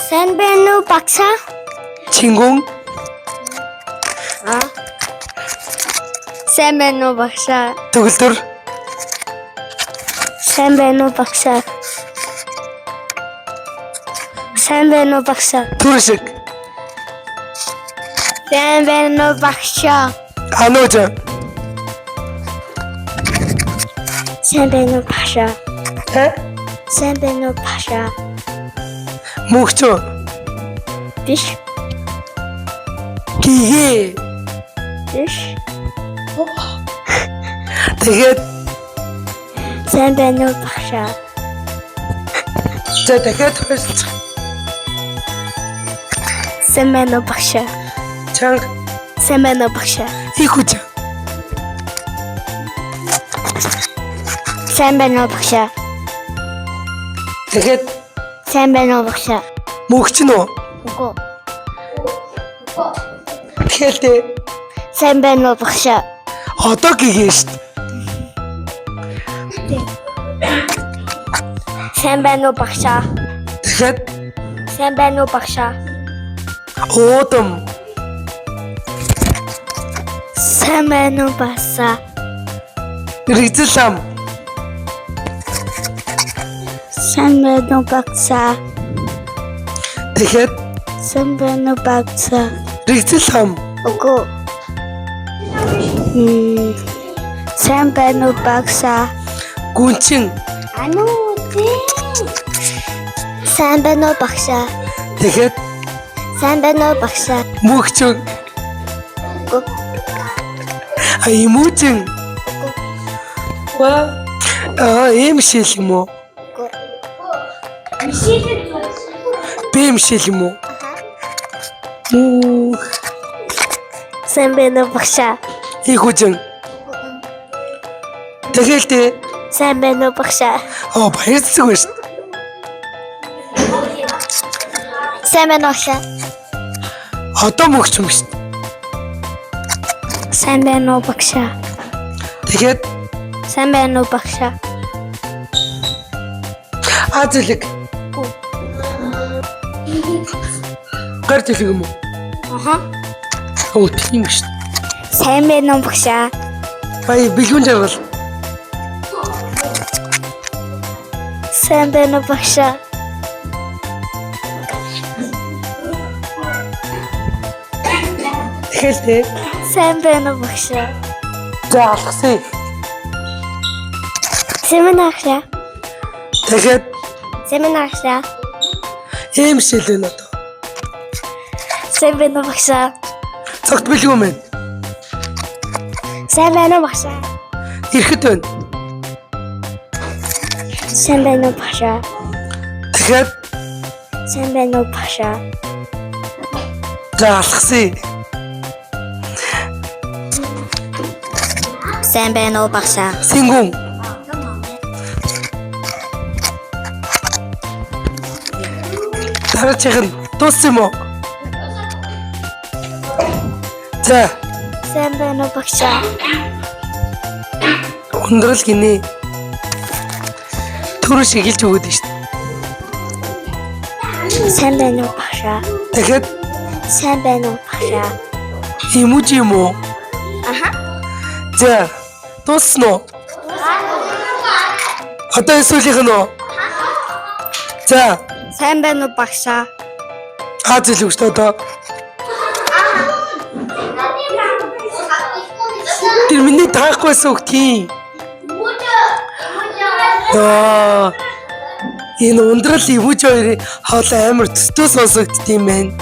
Сайн байна уу багш? Чингүн. Сайн байна уу багш? Төгөлдөр. Сайн байна уу багш? Сайн байна уу багш? Түршиг. Сайн байна уу багш? Анууж. Сайн байна уу багш? Тэ? Сайн байна уу багш? Мөхч. Биш. Гээ. Биш. Тэгээд Сайн байна уу багш? за дахиад хөөсч. Сайн байна уу багш? Чанга Сайн байна уу багш? их хүч. Сайн байна уу багш? Тэгээд Сайн байна уу багш? мөхч нөө. Үгүй. Тэгэхдээ Сайн байна уу багш? одоо гээш. Сайн байна уу багш? Тэгэхэд Сайн байна уу багш? уудам. Сайн байна уу багш? Ризэл ам. Сайн байна уу багш? Тэгэхэд Сайн байна уу багш? ризэл ам. Үгүй. Сайн байна уу багш? Гүнчин. Ануу тий. Сайн байна уу багш? Тэгэхэд Сайн байна уу багш? мөхч. Үгүй. Аймуучин. Ва. Эм шил юм уу? Бэм шил юм уу? Сайн байна уу багш? Их хүчин. Тэгэхдээ Сайн байна уу багш? баярцаг байна шүү. Сайн байна уу багш? Одоо мөхч юм шүү. Сайн байна уу багш? Тэгэхэд Сайн байна уу багш? Азлэг. Гарч ирэх юм уу? Оо тийм шүү. Сайн байна уу багш? Бай бэлгүүн жаргал. Сайн байна уу багш? Тэгэхдээ Сайн байна уу багш? за алгасыг. Сайн байна уу багш? Тэгэхэд Сайн байна уу багш? эм шил байна одоо. Сайн байна уу багш? Цогт бэлгүүн байна. Сайн байна уу багш? Ирэхэд байна. Сайн байна уу багш? Тэгэхэд Сайн байна уу багш? за алгасыг. Сайн байна уу багш? Сингүн. Дараачих нь дууссан юм уу? За Сайн байна уу багш? ундрал гинэ. Түрүү шигэлж өгöd нь шүү. Сайн байна уу багш? Тэгэхэд Сайн байна уу багш? имүүж юм уу? Аха. За дууссан уу? Одоо эсвэл нь уу? За Сайн байна уу багш? Азэл өгч одоо. Тэр миний таахгүйсэн үг тийм. Энэ ундрал ивүүж хоёрын хоол амар төстөө сонсогдд юм байна.